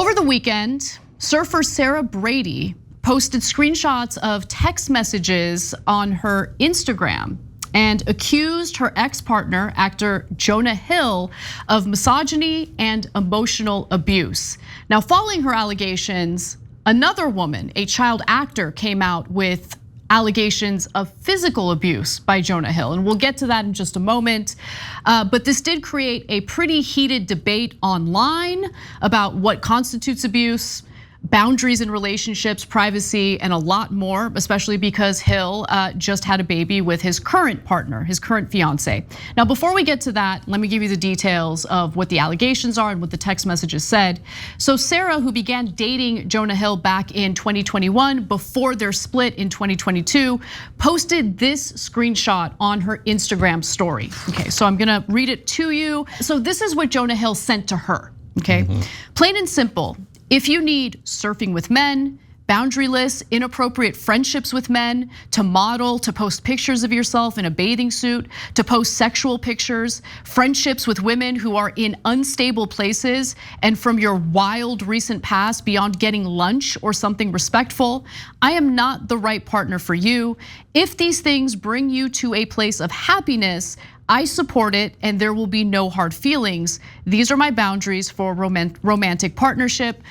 Over the weekend, surfer Sarah Brady posted screenshots of text messages on her Instagram and accused her ex-partner, actor Jonah Hill, of misogyny and emotional abuse. Now, following her allegations, another woman, a child actor, came out with allegations of physical abuse by Jonah Hill, and we'll get to that in just a moment. But this did create a pretty heated debate online about what constitutes abuse, boundaries in relationships, privacy, and a lot more, especially because Hill just had a baby with his current partner, his current fiance. Now, before we get to that, let me give you the details of what the allegations are and what the text messages said. So Sarah, who began dating Jonah Hill back in 2021 before their split in 2022, posted this screenshot on her Instagram story. Okay, so I'm gonna read it to you. So this is what Jonah Hill sent to her, okay? Plain and simple. If you need surfing with men, boundaryless, inappropriate friendships with men, to model, to post pictures of yourself in a bathing suit, to post sexual pictures, friendships with women who are in unstable places, and from your wild recent past beyond getting lunch or something respectful, I am not the right partner for you. If these things bring you to a place of happiness, I support it and there will be no hard feelings. These are my boundaries for romantic partnership.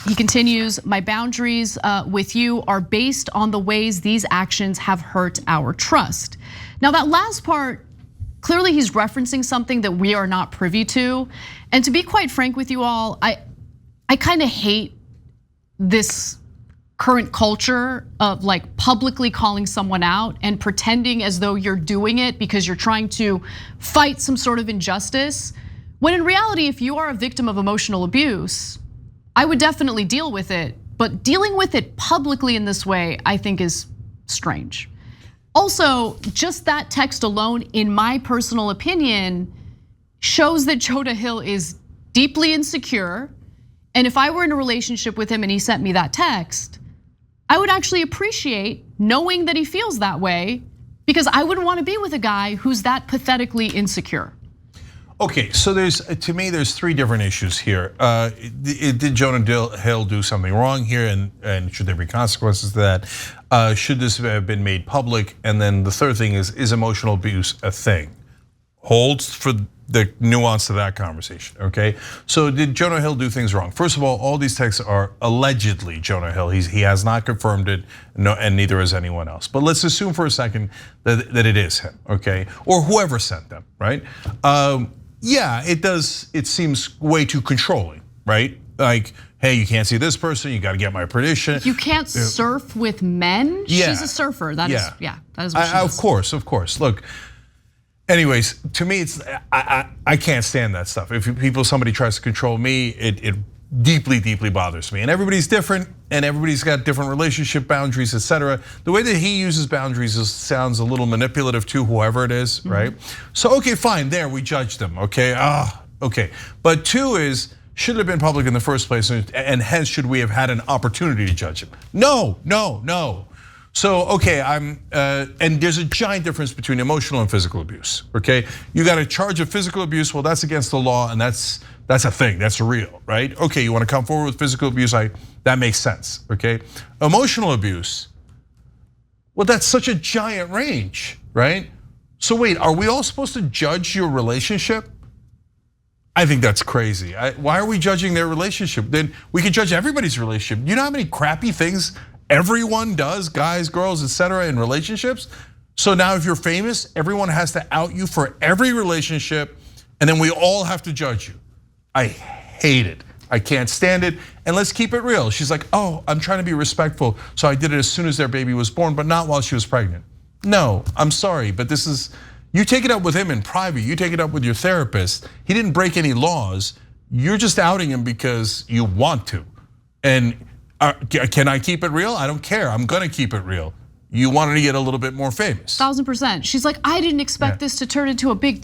He continues, my boundaries with you are based on the ways these actions have hurt our trust. Now that last part, clearly he's referencing something that we are not privy to. And to be quite frank with you all, I kind of hate this current culture of like publicly calling someone out and pretending as though you're doing it because you're trying to fight some sort of injustice. When in reality, if you are a victim of emotional abuse, I would definitely deal with it, but dealing with it publicly in this way, I think is strange. Also, just that text alone, in my personal opinion, shows that Jonah Hill is deeply insecure. And if I were in a relationship with him and he sent me that text, I would actually appreciate knowing that he feels that way, because I wouldn't want to be with a guy who's that pathetically insecure. Okay, so to me, there's three different issues here. Did Jonah Hill do something wrong here, and should there be consequences to that? Should this have been made public? And then the third thing is emotional abuse a thing? Holds for the nuance of that conversation, okay? So did Jonah Hill do things wrong? First of all these texts are allegedly Jonah Hill. He has not confirmed it, and neither has anyone else. But let's assume for a second that it is him, okay? Or whoever sent them, right? Yeah, it does. It seems way too controlling, right? Like, hey, you can't see this person. You got to get my permission. You can't surf with men. Yeah. She's a surfer. That is what she does. Of course. Look. Anyways, to me, I can't stand that stuff. If somebody tries to control me, it deeply bothers me. And everybody's different, and everybody's got different relationship boundaries, etc. The way that he uses boundaries sounds a little manipulative to whoever it is, right? So okay, fine, there we judge them, okay? Okay. But two is, should it have been public in the first place, and hence should we have had an opportunity to judge him? No. So okay, and there's a giant difference between emotional and physical abuse. Okay, you got a charge of physical abuse. Well, that's against the law, and that's a thing. That's real, right? Okay, you want to come forward with physical abuse? That makes sense. Okay, emotional abuse. Well, that's such a giant range, right? So wait, are we all supposed to judge your relationship? I think that's crazy. Why are we judging their relationship? Then we could judge everybody's relationship. You know how many crappy things everyone does, guys, girls, etc., in relationships? So now if you're famous, everyone has to out you for every relationship, and then we all have to judge you. I hate it. I can't stand it. And let's keep it real. She's like, oh, I'm trying to be respectful, so I did it as soon as their baby was born, but not while she was pregnant. No, I'm sorry, but this is, you take it up with him in private, you take it up with your therapist. He didn't break any laws. You're just outing him because you want to. And can I keep it real? I don't care. I'm gonna keep it real. You wanted to get a little bit more famous. 1000%. She's like, I didn't expect this to turn into a big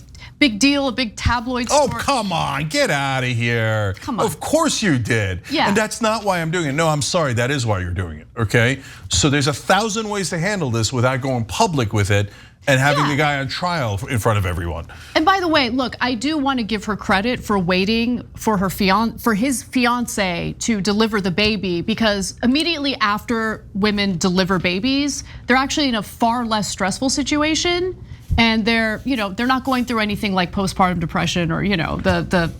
deal, a big tabloid story. Oh, come on, get out of here. Come on. Of course you did. Yeah. And that's not why I'm doing it. No, I'm sorry, that is why you're doing it, okay? So there's 1,000 ways to handle this without going public with it. and having the guy on trial in front of everyone. And by the way, look, I do want to give her credit for waiting for his fiance to deliver the baby, because immediately after women deliver babies, they're actually in a far less stressful situation, and they're not going through anything like postpartum depression or the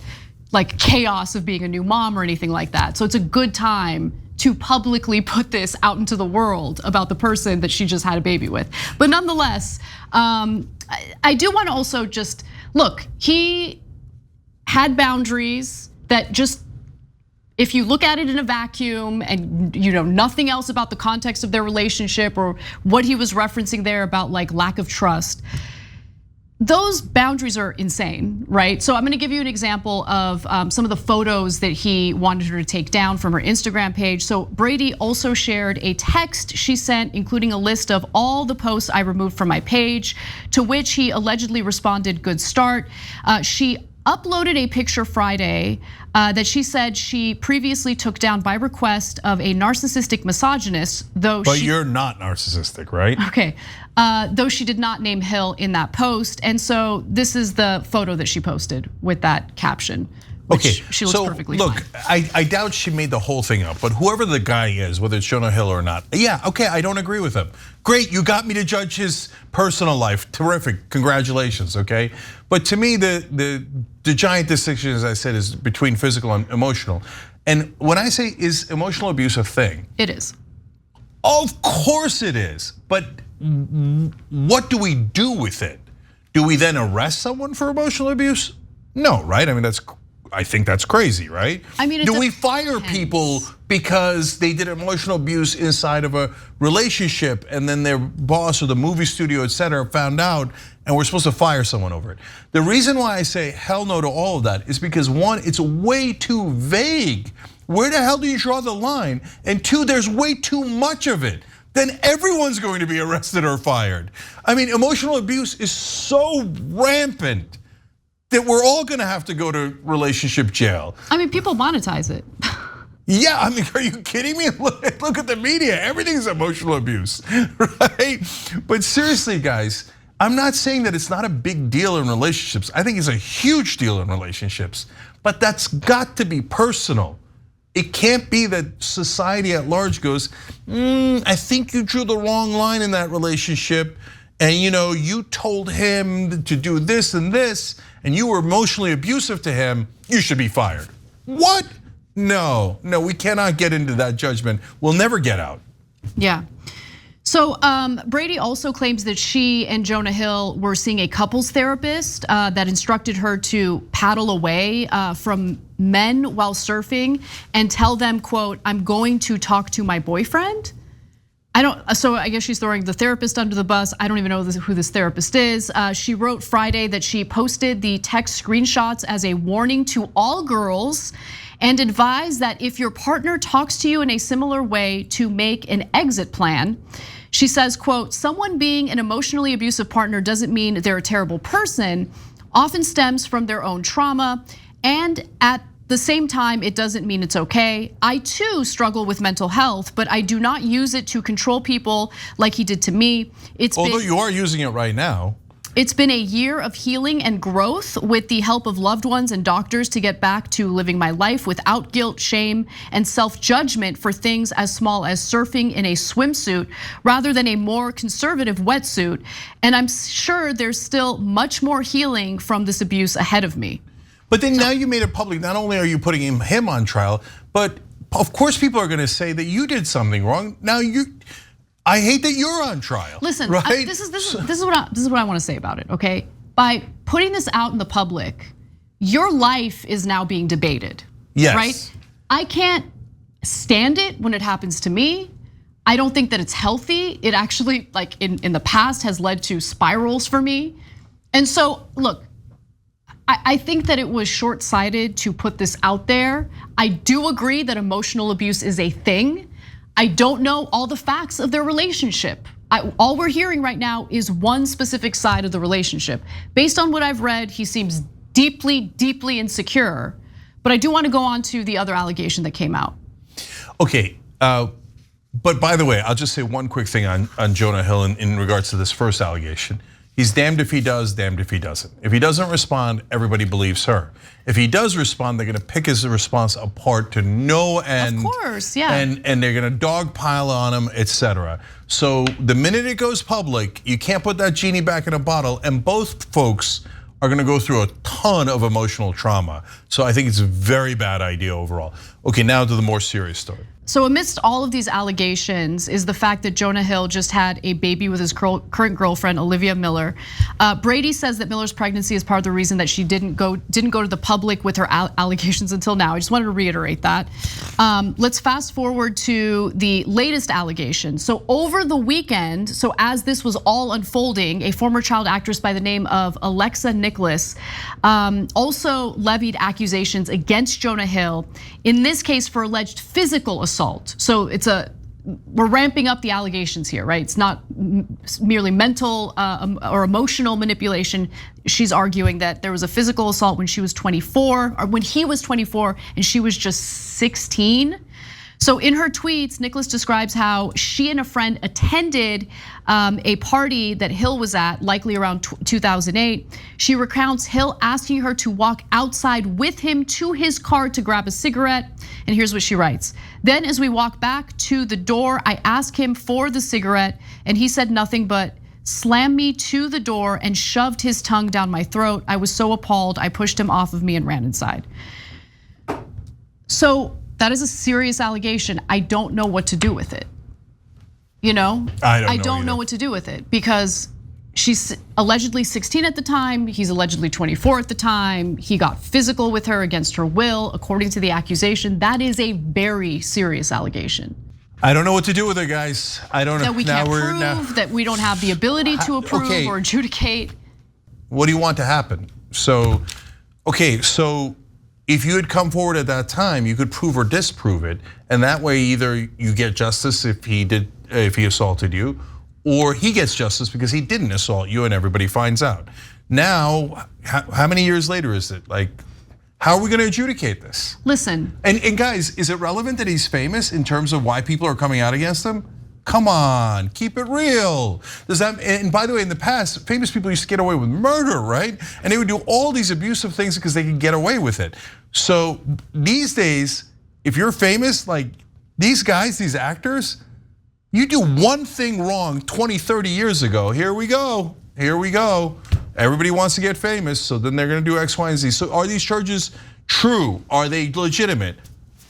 like chaos of being a new mom or anything like that. So it's a good time to publicly put this out into the world about the person that she just had a baby with. But nonetheless, I do want to also just look, he had boundaries that just, if you look at it in a vacuum and you know nothing else about the context of their relationship or what he was referencing there about like lack of trust, those boundaries are insane, right? So I'm gonna give you an example of some of the photos that he wanted her to take down from her Instagram page. So Brady also shared a text she sent, including a list of all the posts I removed from my page, to which he allegedly responded, "Good start." She uploaded a picture Friday that she said she previously took down by request of a narcissistic misogynist, though. But you're not narcissistic, right? Okay, though she did not name Hill in that post, and so this is the photo that she posted with that caption. Okay, she looks perfectly look, fine. I doubt she made the whole thing up, but whoever the guy is, whether it's Jonah Hill or not, yeah, okay, I don't agree with him. Great, you got me to judge his personal life. Terrific, congratulations, okay? But to me, the giant distinction, as I said, is between physical and emotional. And when I say, is emotional abuse a thing? It is. Of course it is, but what do we do with it? Do we then arrest someone for emotional abuse? No, right? I mean, I think that's crazy, right? I mean, do we fire people because they did emotional abuse inside of a relationship and then their boss or the movie studio, et cetera, found out and we're supposed to fire someone over it? The reason why I say hell no to all of that is because one, it's way too vague. Where the hell do you draw the line? And two, there's way too much of it. Then everyone's going to be arrested or fired. I mean, emotional abuse is so rampant that we're all gonna have to go to relationship jail. I mean, people monetize it. Yeah, I mean, are you kidding me? Look at the media, everything's emotional abuse, right? But seriously, guys, I'm not saying that it's not a big deal in relationships. I think it's a huge deal in relationships, but that's got to be personal. It can't be that society at large goes, I think you drew the wrong line in that relationship, and you told him to do this and this, and you were emotionally abusive to him, you should be fired. What? No, we cannot get into that judgment. We'll never get out. Yeah. So Brady also claims that she and Jonah Hill were seeing a couples therapist that instructed her to paddle away from men while surfing and tell them, quote, "I'm going to talk to my boyfriend." So I guess she's throwing the therapist under the bus. I don't even know who this therapist is. She wrote Friday that she posted the text screenshots as a warning to all girls and advised that if your partner talks to you in a similar way, to make an exit plan. She says, quote, "Someone being an emotionally abusive partner doesn't mean they're a terrible person, often stems from their own trauma, and at the same time, it doesn't mean it's okay. I too struggle with mental health, but I do not use it to control people like he did to me. Although you are using it right now. It's been a year of healing and growth with the help of loved ones and doctors to get back to living my life without guilt, shame, and self-judgment for things as small as surfing in a swimsuit rather than a more conservative wetsuit. And I'm sure there's still much more healing from this abuse ahead of me." But then now you made it public. Not only are you putting him on trial, but of course people are gonna say that you did something wrong. Now I hate that you're on trial. Listen, right? This is what I want to say about it, okay? By putting this out in the public, your life is now being debated. Yes. Right? I can't stand it when it happens to me. I don't think that it's healthy. It actually, like in the past, has led to spirals for me. And so, look, I think that it was short-sighted to put this out there. I do agree that emotional abuse is a thing. I don't know all the facts of their relationship. All we're hearing right now is one specific side of the relationship. Based on what I've read, he seems deeply, deeply insecure. But I do want to go on to the other allegation that came out. Okay, but by the way, I'll just say one quick thing on Jonah Hill in regards to this first allegation. He's damned if he does, damned if he doesn't. If he doesn't respond, everybody believes her. If he does respond, they're gonna pick his response apart to no end. Of course, yeah. And they're gonna dogpile on him, etc. So the minute it goes public, you can't put that genie back in a bottle, and both folks are gonna go through a ton of emotional trauma. So I think it's a very bad idea overall. Okay, now to the more serious story. So amidst all of these allegations is the fact that Jonah Hill just had a baby with his current girlfriend, Olivia Miller. Brady says that Miller's pregnancy is part of the reason that she didn't go to the public with her allegations until now. I just wanted to reiterate that. Let's fast forward to the latest allegation. So over the weekend, so as this was all unfolding, a former child actress by the name of Alexa Nicholas also levied accusations against Jonah Hill, in this case for alleged physical assault. So we're ramping up the allegations here, right? It's not merely mental or emotional manipulation. She's arguing that there was a physical assault when she was 24, or when he was 24 and she was just 16. So in her tweets, Nicholas describes how she and a friend attended a party that Hill was at, likely around 2008. She recounts Hill asking her to walk outside with him to his car to grab a cigarette. And here's what she writes. Then as we walk back to the door, I asked him for the cigarette and he said nothing but slammed me to the door and shoved his tongue down my throat. I was so appalled, I pushed him off of me and ran inside. So that is a serious allegation. I don't know what to do with it. I don't know what to do with it because she's allegedly 16 at the time. He's allegedly 24 at the time. He got physical with her against her will, according to the accusation. That is a very serious allegation. I don't know what to do with it, guys. I don't know. That we can't prove, that we don't have the ability to approve or adjudicate. What do you want to happen? So, if you had come forward at that time, you could prove or disprove it, and that way either you get justice if he assaulted you, or he gets justice because he didn't assault you and everybody finds out. Now, how many years later is it? Like, how are we gonna adjudicate this? Listen. And guys, is it relevant that he's famous in terms of why people are coming out against him? Come on, keep it real. And by the way, in the past, famous people used to get away with murder, right? And they would do all these abusive things because they could get away with it. So these days, if you're famous, like these guys, these actors, you do one thing wrong 20, 30 years ago, here we go. Everybody wants to get famous, so then they're gonna do X, Y, and Z. So are these charges true? Are they legitimate?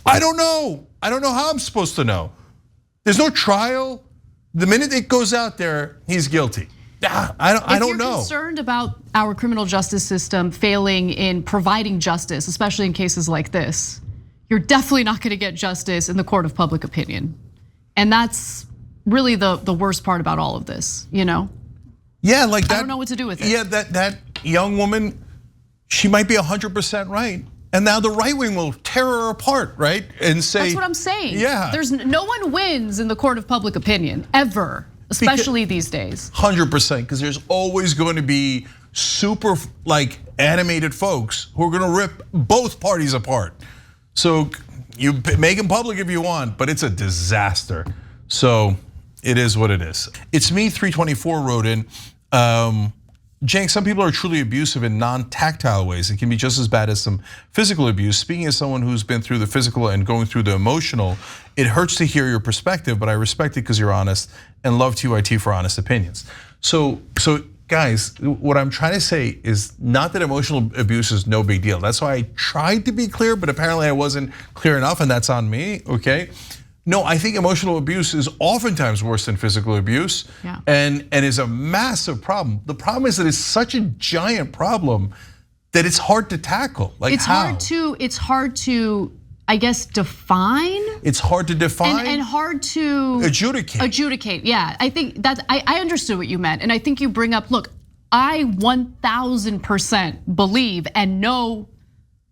I don't know. I don't know how I'm supposed to know. There's no trial. The minute it goes out there, he's guilty. I don't know. If you're concerned about our criminal justice system failing in providing justice, especially in cases like this, you're definitely not gonna get justice in the court of public opinion. And that's really the worst part about all of this, Yeah, like that. I don't know what to do with it. Yeah, that young woman, she might be 100% right. And now the right wing will tear her apart, right? And say, that's what I'm saying. Yeah. There's no one wins in the court of public opinion, ever, especially these days. 100%, because there's always going to be super animated folks who are gonna rip both parties apart. So you make them public if you want, but it's a disaster. So it is what it is. It's me, 324 wrote in, Cenk, some people are truly abusive in non-tactile ways. It can be just as bad as some physical abuse. Speaking as someone who's been through the physical and going through the emotional, it hurts to hear your perspective, but I respect it because you're honest and love TYT for honest opinions. So guys, what I'm trying to say is not that emotional abuse is no big deal. That's why I tried to be clear, but apparently I wasn't clear enough, and that's on me, okay? No, I think emotional abuse is oftentimes worse than physical abuse, and is a massive problem. The problem is that it's such a giant problem that it's hard to tackle. Like it's hard to, I guess, define. It's hard to define and hard to adjudicate. Yeah, I think that I understood what you meant, and I think you bring up. Look, I 1000% believe and know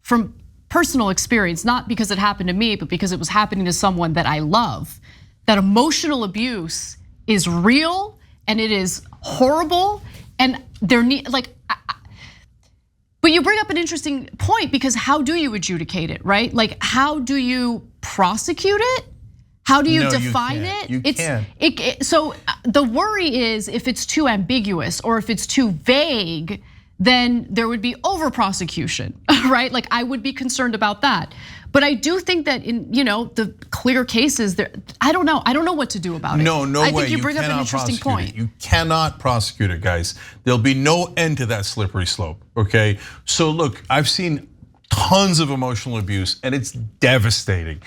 from personal experience, not because it happened to me, but because it was happening to someone that I love, that emotional abuse is real and it is horrible, and but you bring up an interesting point, because how do you adjudicate it, right? Like, how do you prosecute it? How do you No, define can't. it? You can't. So the worry is if it's too ambiguous or if it's too vague, then there would be over prosecution, right? Like I would be concerned about that. But I do think that in the clear cases, I don't know what to do about it. No way. I think you bring up an interesting point. You cannot prosecute it, guys. There'll be no end to that slippery slope. Okay. So look, I've seen tons of emotional abuse, and it's devastating.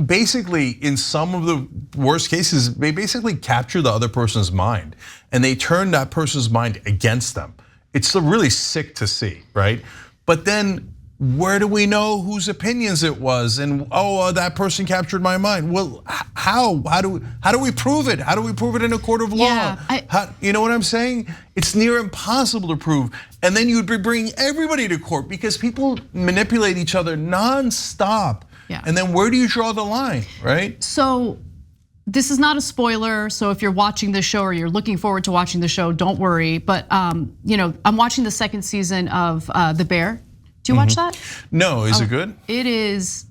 Basically, in some of the worst cases, they basically capture the other person's mind, and they turn that person's mind against them. It's really sick to see, right? But then, where do we know whose opinions it was? And that person captured my mind. Well, how do we prove it? How do we prove it in a court of law? Yeah, you know what I'm saying? It's near impossible to prove. And then you'd be bringing everybody to court because people manipulate each other nonstop. Yeah. And then where do you draw the line, right? So this is not a spoiler, so if you're watching the show or you're looking forward to watching the show, don't worry. But I'm watching the second season of The Bear. Do you watch that? No, is it good? It is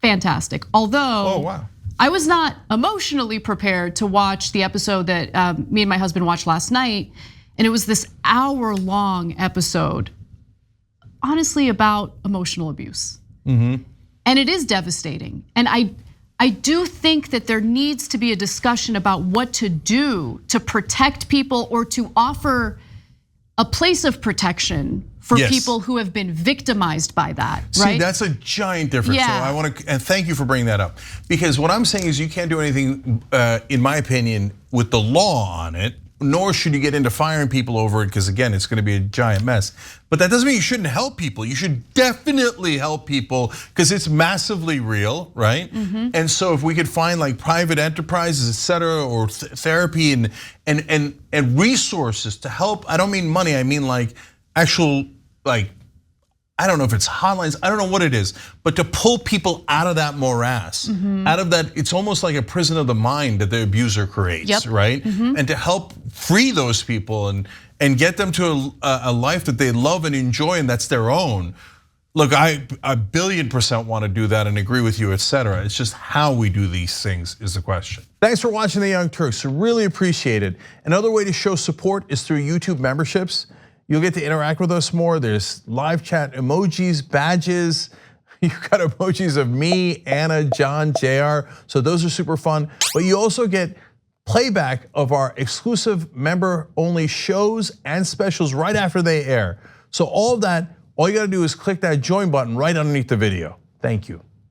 fantastic. Although, wow. I was not emotionally prepared to watch the episode that me and my husband watched last night, and it was this hour-long episode, honestly about emotional abuse. And it is devastating. And I do think that there needs to be a discussion about what to do to protect people or to offer a place of protection for people who have been victimized by that, right? See, that's a giant difference. Yeah. So I want to, and thank you for bringing that up. Because what I'm saying is you can't do anything, in my opinion, with the law on it, nor should you get into firing people over it, because again, it's gonna be a giant mess. But that doesn't mean you shouldn't help people. You should definitely help people because it's massively real, right? And so if we could find like private enterprises, et cetera, or therapy and resources to help, I don't mean money, I mean like actual, like, I don't know if it's hotlines, I don't know what it is, but to pull people out of that morass, out of that, it's almost like a prison of the mind that the abuser creates, right? And to help free those people and get them to a life that they love and enjoy and that's their own. Look, I 1,000,000,000% want to do that and agree with you, et cetera. It's just how we do these things is the question. Thanks for watching the Young Turks, really appreciate it. Another way to show support is through YouTube memberships. You'll get to interact with us more. There's live chat emojis, badges. You've got emojis of me, Anna, John, JR. So those are super fun. But you also get playback of our exclusive member-only shows and specials right after they air. So all of that, all you gotta do is click that join button right underneath the video. Thank you.